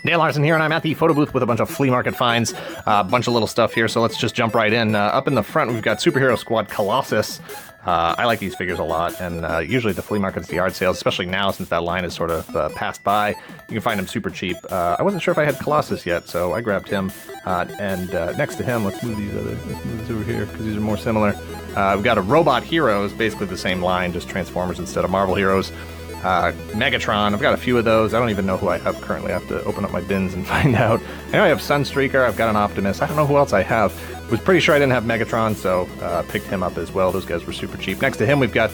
Dan Larson here, and I'm at the photo booth with a bunch of flea market finds, a bunch of little stuff here, so let's just jump right in. Up in the front, we've got Superhero Squad Colossus. I like these figures a lot, and usually the flea markets, the yard sales, especially now since that line is sort of passed by, you can find them super cheap. I wasn't sure if I had Colossus yet, so I grabbed him. And next to him, let's move these over here, because these are more similar. We've got a Robot Heroes, basically the same line, just Transformers instead of Marvel Heroes. Megatron, I've got a few of those. I don't even know who I have currently. I have to open up my bins and find out. I know I have Sunstreaker, I've got an Optimus. I don't know who else I have. Was pretty sure I didn't have Megatron, so picked him up as well. Those guys were super cheap. Next to him, we've got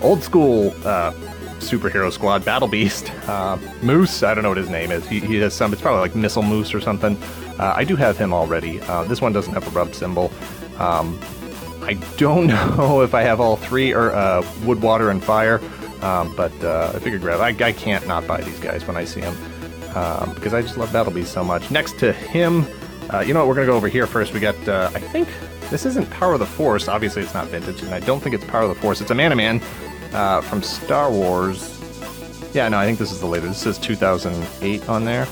old school Superhero Squad, Battle Beast, Moose. I don't know what his name is. He has some, it's probably like Missile Moose or something. I do have him already. This one doesn't have a rub symbol. I don't know if I have all three, or Wood, Water, and Fire. But I figured grab. I can't not buy these guys when I see them, because I just love Battle Beast so much. Next to him, you know what, we're going to go over here first. We got, I think, this isn't Power of the Force. Obviously, it's not vintage, and I don't think it's Power of the Force. It's a Man-O-Man from Star Wars. Yeah, no, I think this is the latest. This says 2008 on there.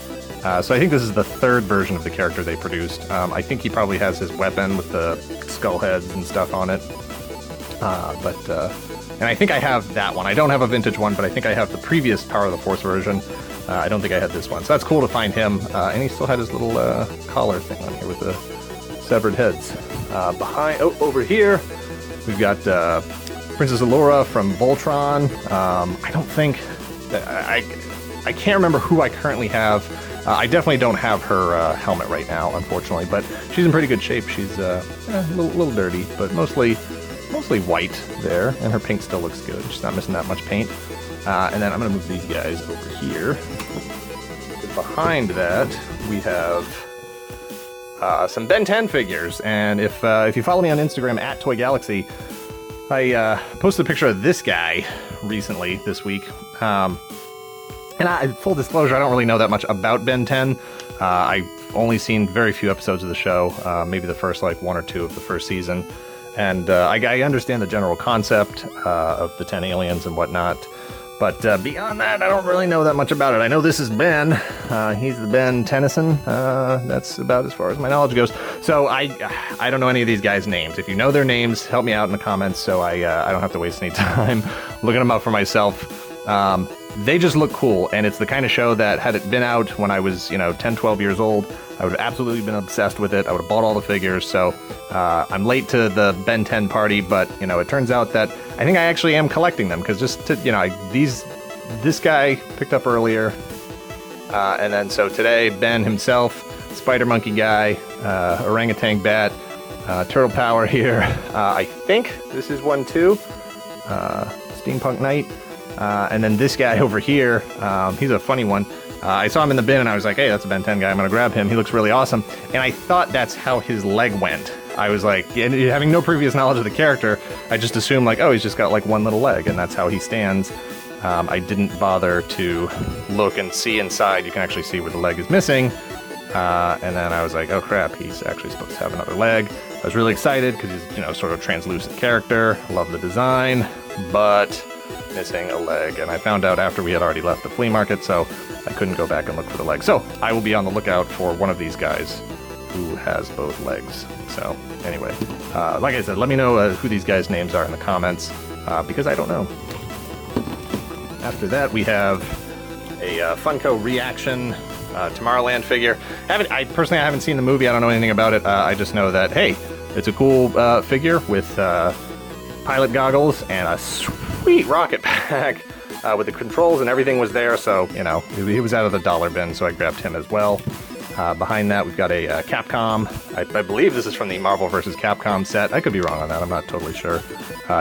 So I think this is the third version of the character they produced. I think he probably has his weapon with the skull heads and stuff on it. And I think I have that one. I don't have a vintage one, but I think I have the previous Power of the Force version. I don't think I had this one. So that's cool to find him. And he still had his little collar thing on here with the severed heads. Over here, we've got Princess Allura from Voltron. I don't think... I can't remember who I currently have. I definitely don't have her helmet right now, unfortunately, but she's in pretty good shape. She's a little dirty, but mostly white there, and her pink still looks good. She's not missing that much paint. And then I'm going to move these guys over here. Behind that, we have some Ben10 figures, and if you follow me on Instagram at Toy Galaxy, I posted a picture of this guy recently this week. And full disclosure, I don't really know that much about Ben10. I've only seen very few episodes of the show, maybe the first like one or two of the first season. And I understand the general concept of the 10 aliens and whatnot, but beyond that, I don't really know that much about it. I know this is Ben. He's the Ben Tennyson. That's about as far as my knowledge goes. So I don't know any of these guys' names. If you know their names, help me out in the comments so I don't have to waste any time looking them up for myself. They just look cool, and it's the kind of show that, had it been out when I was, 10, 12 years old, I would have absolutely been obsessed with it. I would have bought all the figures, so I'm late to the Ben 10 party, but, it turns out that I think I actually am collecting them, because this guy picked up earlier, and then so today, Ben himself, Spider Monkey guy, Orangutan Bat, Turtle Power here, I think this is one too, Steampunk Knight. And then this guy over here, he's a funny one. I saw him in the bin and I was like, hey, that's a Ben 10 guy. I'm going to grab him. He looks really awesome. And I thought that's how his leg went. I was like, having no previous knowledge of the character, I just assumed like, oh, he's just got like one little leg and that's how he stands. I didn't bother to look and see inside. You can actually see where the leg is missing. And then I was like, oh crap, he's actually supposed to have another leg. I was really excited because he's, sort of translucent character. Love the design, but missing a leg, and I found out after we had already left the flea market, so I couldn't go back and look for the leg. So I will be on the lookout for one of these guys who has both legs. So anyway, like I said, let me know who these guys' names are in the comments, because I don't know. After that, we have a Funko Reaction Tomorrowland figure. I personally haven't seen the movie. I don't know anything about it. I just know that, hey, it's a cool figure with pilot goggles and a sweet rocket pack with the controls and everything was there, so he was out of the dollar bin, so I grabbed him as well. Behind that, we've got a Capcom. I believe this is from the Marvel vs. Capcom set. I could be wrong on that. I'm not totally sure.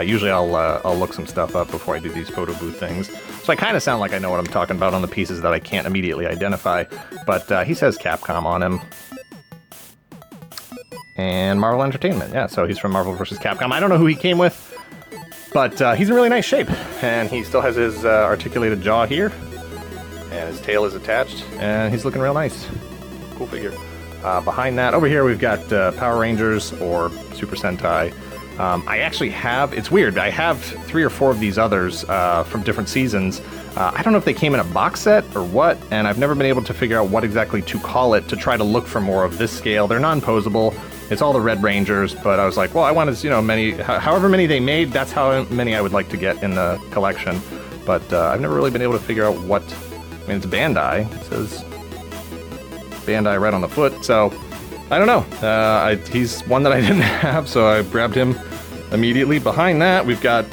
Usually I'll look some stuff up before I do these photo booth things, so I kind of sound like I know what I'm talking about on the pieces that I can't immediately identify. But he says Capcom on him. And Marvel Entertainment, yeah, so he's from Marvel vs. Capcom. I don't know who he came with, but he's in really nice shape, and he still has his articulated jaw here, and his tail is attached, and he's looking real nice. Cool figure. Behind that, over here, we've got Power Rangers or Super Sentai. I actually have, it's weird, I have 3 or 4 of these others from different seasons. I don't know if they came in a box set or what, and I've never been able to figure out what exactly to call it to try to look for more of this scale. They're non-posable. It's all the Red Rangers, but I was like, well, I wanted, you know, however many they made, that's how many I would like to get in the collection. But I've never really been able to figure out what, I mean, it's Bandai. It says Bandai right on the foot, so I don't know. He's one that I didn't have, so I grabbed him immediately. Behind that, we've got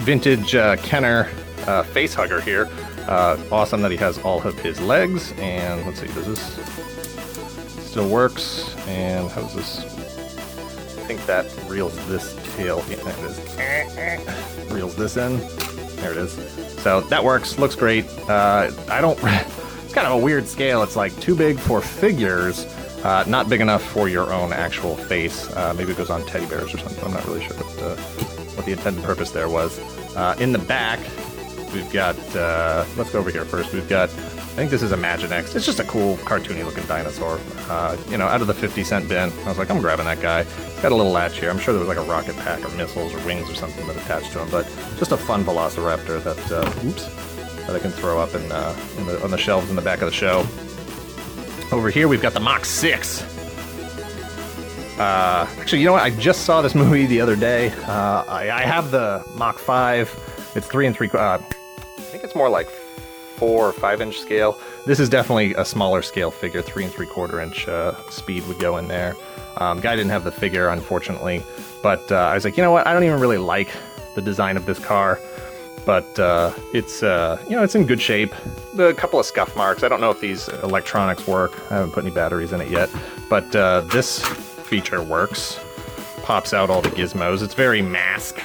vintage Kenner Facehugger here. Awesome that he has all of his legs, and let's see, does this still works? And how does this? I think that reels this tail. Yeah, there it is. Reels this in. There it is. So that works. Looks great. I don't. It's kind of a weird scale. It's like too big for figures, not big enough for your own actual face. Maybe it goes on teddy bears or something. I'm not really sure what the intended purpose there was. In the back, we've got. Let's go over here first. We've got. I think this is Imaginext. It's just a cool, cartoony-looking dinosaur. You know, out of the 50-cent bin, I was like, I'm grabbing that guy. He's got a little latch here. I'm sure there was like a rocket pack or missiles or wings or something that attached to him, but just a fun Velociraptor that, that I can throw up on the shelves in the back of the show. Over here, we've got the Mach 6. Actually, you know what? I just saw this movie the other day. I have the Mach 5. It's 3 3/4. I think it's more like 4 or 5 inch scale. This is definitely a smaller scale figure. 3 3/4 inch speed would go in there. Guy didn't have the figure, unfortunately, but I was like, you know what? I don't even really like the design of this car, but it's you know, it's in good shape. A couple of scuff marks. I don't know if these electronics work. I haven't put any batteries in it yet, but this feature works. Pops out all the gizmos. It's very mask,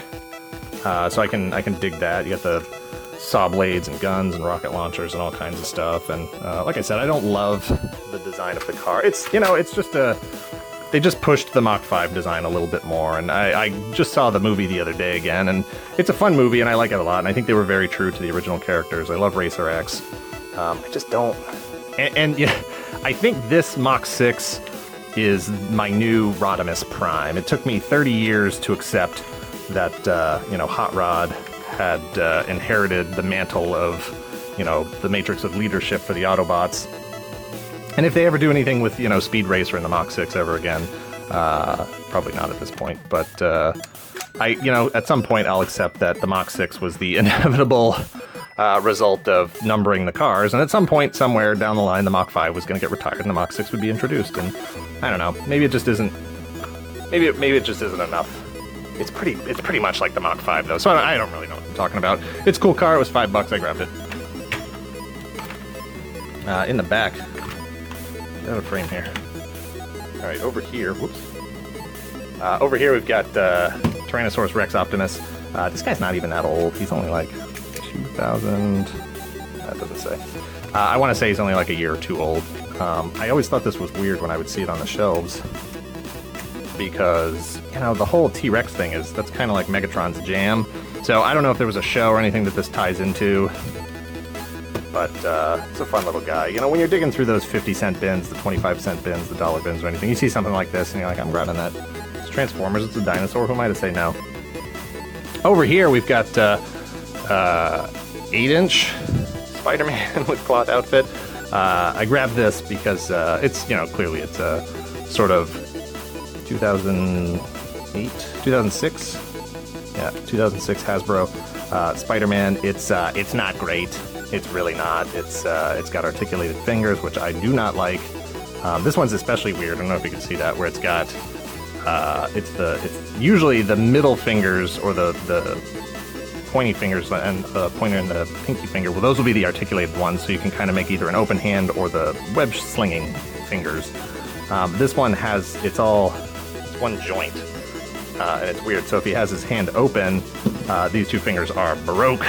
so I can dig that. You got the saw blades and guns and rocket launchers and all kinds of stuff. And like I said, I don't love the design of the car. It's, you know, it's just they just pushed the Mach 5 design a little bit more. And I just saw the movie the other day again, and it's a fun movie and I like it a lot. And I think they were very true to the original characters. I love Racer X. I just don't. And yeah, I think this Mach 6 is my new Rodimus Prime. It took me 30 years to accept that, you know, Hot Rod had inherited the mantle of, you know, the matrix of leadership for the Autobots. And if they ever do anything with, you know, Speed Racer and the Mach 6 ever again, probably not at this point, but you know, at some point I'll accept that the Mach 6 was the inevitable result of numbering the cars, and at some point somewhere down the line the Mach 5 was going to get retired and the Mach 6 would be introduced, and I don't know, maybe it just isn't, maybe it just isn't enough. It's pretty much like the Mach 5 though, so I don't really know what I'm talking about. It's a cool car. It was $5. I grabbed it. In the back, I have a frame here. All right, over here. Whoops. Over here we've got Tyrannosaurus Rex Optimus. This guy's not even that old. He's only like 2000. That doesn't say. I want to say he's only like a year or two old. I always thought this was weird when I would see it on the shelves, because, you know, the whole T-Rex thing that's kind of like Megatron's jam. So I don't know if there was a show or anything that this ties into, but it's a fun little guy. You know, when you're digging through those 50-cent bins, the 25-cent bins, the dollar bins or anything, you see something like this and you're like, I'm grabbing that. It's Transformers, it's a dinosaur, who am I to say no? Over here we've got 8-inch Spider-Man with cloth outfit. I grabbed this because it's, you know, clearly it's a sort of 2008, 2006, yeah, 2006 Hasbro Spider-Man. It's not great. It's really not. It's got articulated fingers, which I do not like. This one's especially weird. I don't know if you can see that, where it's got it's usually the middle fingers or the pointy fingers and the pointer and the pinky finger. Well, those will be the articulated ones, so you can kind of make either an open hand or the web slinging fingers. This one has it's one joint, and it's weird. So if he has his hand open, these two fingers are Baroque.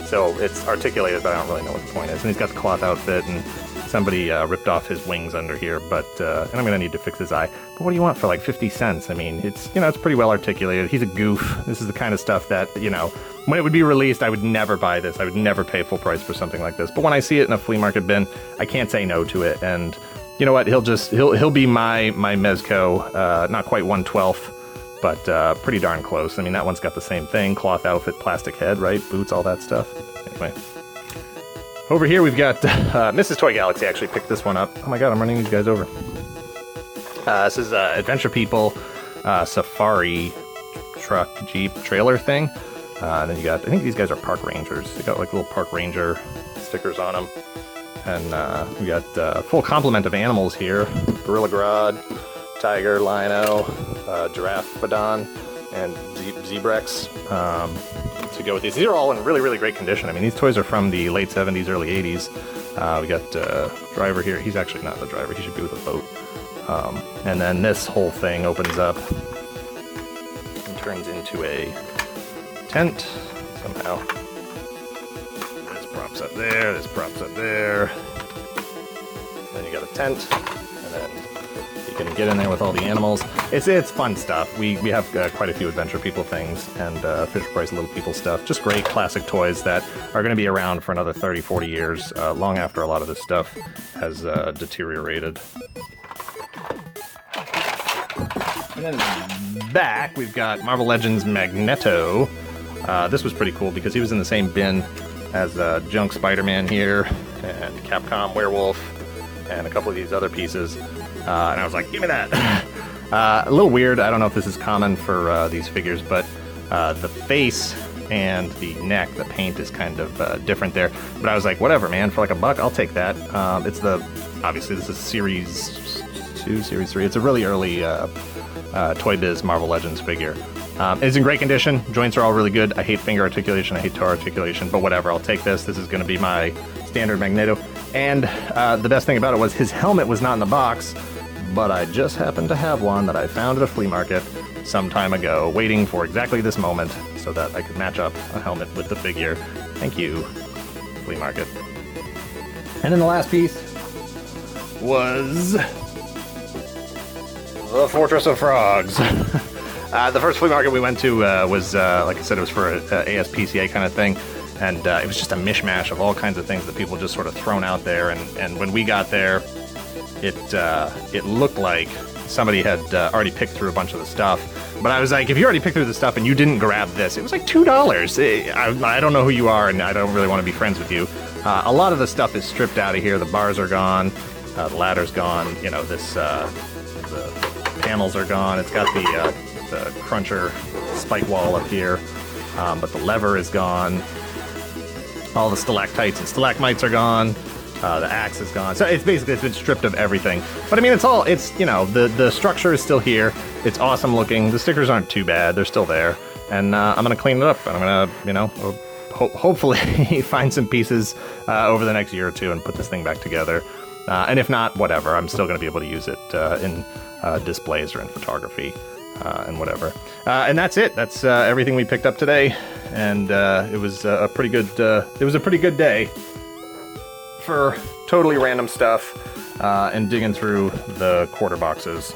So it's articulated, but I don't really know what the point is. And he's got the cloth outfit, and somebody ripped off his wings under here, but and I'm gonna need to fix his eye. But what do you want for like 50 cents? I mean, it's, you know, it's pretty well articulated. He's a goof. This is the kind of stuff that, you know, when it would be released, I would never buy this. I would never pay full price for something like this. But when I see it in a flea market bin, I can't say no to it. And you know what? He'll be my Mezco, not quite 1/12, but pretty darn close. I mean, that one's got the same thing, cloth outfit, plastic head, right? Boots, all that stuff. Anyway. Over here we've got Mrs. Toy Galaxy actually picked this one up. Oh my god, I'm running these guys over. This is Adventure People Safari truck, Jeep, trailer thing. And then you got, I think these guys are park rangers. They got like little park ranger stickers on them. And we got full complement of animals here. Gorilla Grodd, tiger, lino, giraffe-bodon, and zebrex to go with these. These are all in really, really great condition. I mean, these toys are from the late 70s, early 80s. We got driver here. He's actually not the driver. He should be with a boat. And then this whole thing opens up and turns into a tent somehow. There's props up there, there's props up there. Then you got a tent, and then you can get in there with all the animals. It's fun stuff. We have quite a few Adventure People things and Fisher-Price Little People stuff. Just great classic toys that are going to be around for another 30, 40 years, long after a lot of this stuff has deteriorated. And then back, we've got Marvel Legends Magneto. This was pretty cool because he was in the same bin as Junk Spider-Man here, and Capcom Werewolf, and a couple of these other pieces. And I was like, give me that! A little weird, I don't know if this is common for these figures, but the face and the neck, the paint is kind of different there. But I was like, whatever, man, for like $1, I'll take that. It's obviously this is Series 2, Series 3. It's a really early Toy Biz Marvel Legends figure. It's in great condition. Joints are all really good. I hate finger articulation. I hate toe articulation, but whatever. I'll take this. This is going to be my standard Magneto. And the best thing about it was his helmet was not in the box, but I just happened to have one that I found at a flea market some time ago, waiting for exactly this moment so that I could match up a helmet with the figure. Thank you, flea market. And then the last piece was the Fortress of Frogs. The first flea market we went to was, like I said, it was for an ASPCA kind of thing, and it was just a mishmash of all kinds of things that people just sort of thrown out there, and when we got there, it looked like somebody had already picked through a bunch of the stuff. But I was like, if you already picked through the stuff and you didn't grab this, it was like $2. I don't know who you are, and I don't really want to be friends with you. A lot of the stuff is stripped out of here. The bars are gone, the ladder's gone, you know, this, the panels are gone. It's got the cruncher spike wall up here, but the lever is gone. All the stalactites and stalagmites are gone. The axe is gone. So it's been stripped of everything. But I mean, it's you know, the structure is still here. It's awesome looking. The stickers aren't too bad. They're still there. And I'm going to clean it up. And I'm going to, you know, hopefully find some pieces over the next year or two and put this thing back together. And if not, whatever. I'm still going to be able to use it in displays or in photography and whatever. And that's it. That's everything we picked up today. And it was a pretty good day for totally random stuff and digging through the quarter boxes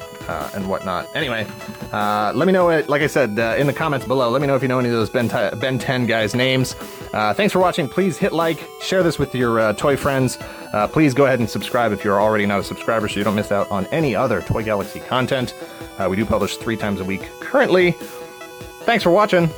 and whatnot. Anyway, let me know, like I said, in the comments below, let me know if you know any of those Ben 10 guys' names. Thanks for watching. Please hit like, share this with your toy friends. Please go ahead and subscribe if you're already not a subscriber so you don't miss out on any other Toy Galaxy content. We do publish 3 times a week currently. Thanks for watching.